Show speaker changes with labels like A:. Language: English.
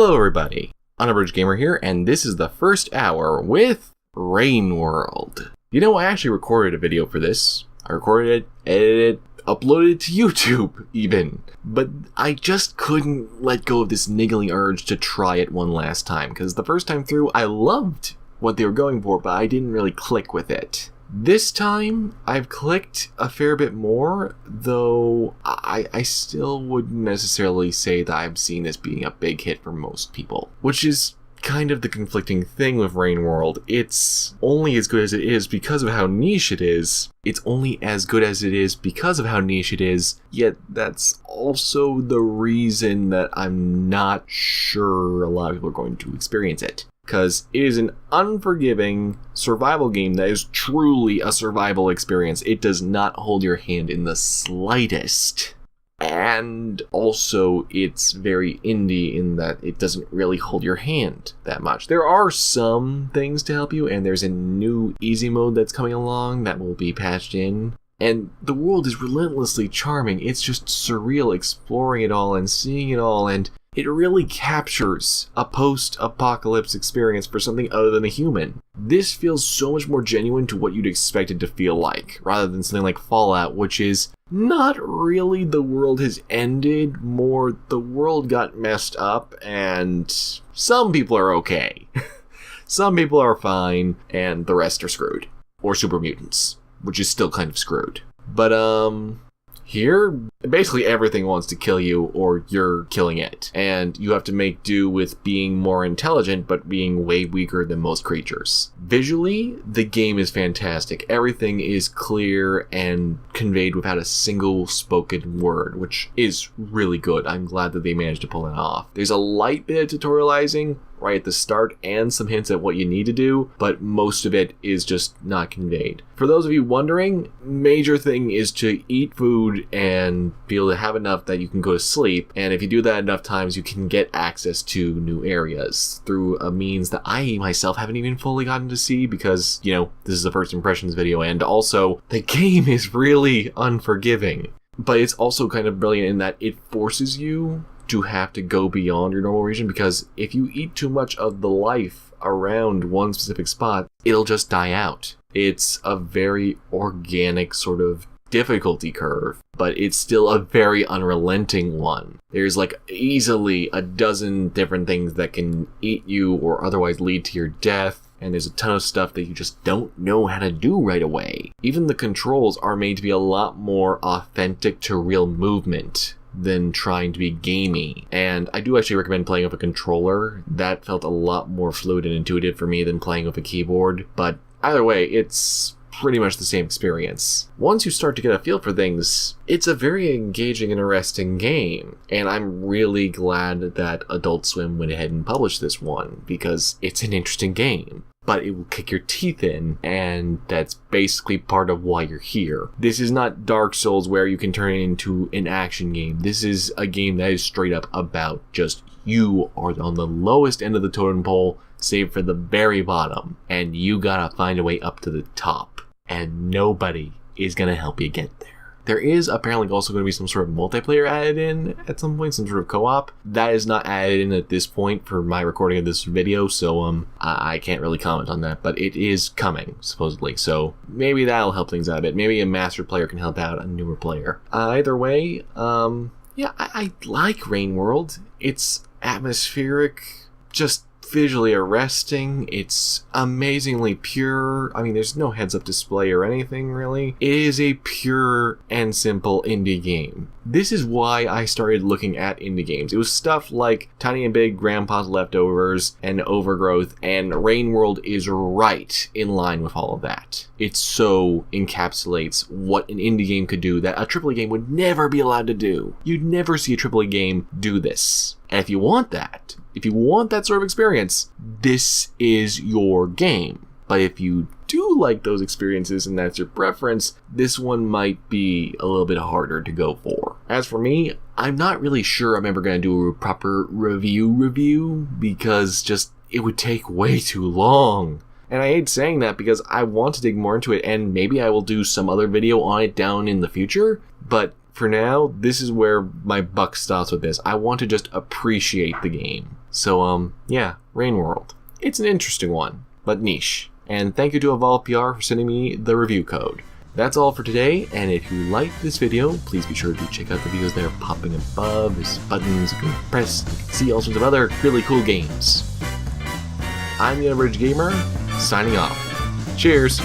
A: Hello everybody, Unabridged Gamer here, and this is the first hour with Rain World. You know, I actually recorded a video for this. I recorded it, edited it, uploaded it to YouTube even. But I just couldn't let go of this niggling urge to try it one last time, because the first time through I loved what they were going for, but I didn't really click with it. This time, I've clicked a fair bit more, though I still wouldn't necessarily say that I'm seeing this being a big hit for most people. Which is kind of the conflicting thing with Rain World. It's only as good as it is because of how niche it is. It's only as good as it is because of how niche it is, yet that's also the reason that I'm not sure a lot of people are going to experience it. Because it is an unforgiving survival game that is truly a survival experience. It does not hold your hand in the slightest. And also, it's very indie in that it doesn't really hold your hand that much. There are some things to help you, and there's a new easy mode that's coming along that will be patched in. And the world is relentlessly charming. It's just surreal exploring it all and seeing it all, and it really captures a post-apocalypse experience for something other than a human. This feels so much more genuine to what you'd expect it to feel like, rather than something like Fallout, which is not really the world has ended, more the world got messed up, and some people are okay. Some people are fine, and the rest are screwed. Or super mutants, which is still kind of screwed. But, here, basically everything wants to kill you, or you're killing it. And you have to make do with being more intelligent, but being way weaker than most creatures. Visually, the game is fantastic. Everything is clear and conveyed without a single spoken word, which is really good. I'm glad that they managed to pull it off. There's a light bit of tutorializing right at the start and some hints at what you need to do, but most of it is just not conveyed. For those of you wondering, major thing is to eat food and be able to have enough that you can go to sleep, and if you do that enough times, you can get access to new areas through a means that I myself haven't even fully gotten to see because, you know, this is a first impressions video, and also the game is really unforgiving. But it's also kind of brilliant in that it forces you to have to go beyond your normal region, because if you eat too much of the life around one specific spot, it'll just die out. It's a very organic sort of difficulty curve, but it's still a very unrelenting one. There's like easily a dozen different things that can eat you or otherwise lead to your death, and there's a ton of stuff that you just don't know how to do right away. Even the controls are made to be a lot more authentic to real movement than trying to be gamey. And I do actually recommend playing with a controller. That felt a lot more fluid and intuitive for me than playing with a keyboard, but either way, it's pretty much the same experience. Once you start to get a feel for things, it's a very engaging and interesting game, and I'm really glad that Adult Swim went ahead and published this one, because it's an interesting game. But it will kick your teeth in, and that's basically part of why you're here. This is not Dark Souls where you can turn it into an action game. This is a game that is straight up about just you are on the lowest end of the totem pole, save for the very bottom, and you gotta find a way up to the top, and nobody is gonna help you get there. There is apparently also going to be some sort of multiplayer added in at some point, some sort of co-op. That is not added in at this point for my recording of this video, so I can't really comment on that, but it is coming, supposedly, so maybe that'll help things out a bit. Maybe a master player can help out a newer player. Either way, yeah, I like Rain World. It's atmospheric, just visually arresting. It's amazingly pure. I mean, there's no heads-up display or anything, really. It is a pure and simple indie game. This is why I started looking at indie games. It was stuff like Tiny and Big, Grandpa's Leftovers, and Overgrowth, and Rain World is right in line with all of that. It so encapsulates what an indie game could do that a AAA game would never be allowed to do. You'd never see a AAA game do this. And if you want that, sort of experience, this is your game. But if you do like those experiences and that's your preference, this one might be a little bit harder to go for. As for me, I'm not really sure I'm ever going to do a proper review because just it would take way too long. And I hate saying that because I want to dig more into it, and maybe I will do some other video on it down in the future, but for now, this is where my buck stops with this. I want to just appreciate the game. So, yeah, Rain World. It's an interesting one, but niche. And thank you to Evolve PR for sending me the review code. That's all for today, and if you liked this video, please be sure to check out the videos that are popping above. There's buttons you can press, you can see all sorts of other really cool games. I'm the Unabridged Gamer, signing off. Cheers!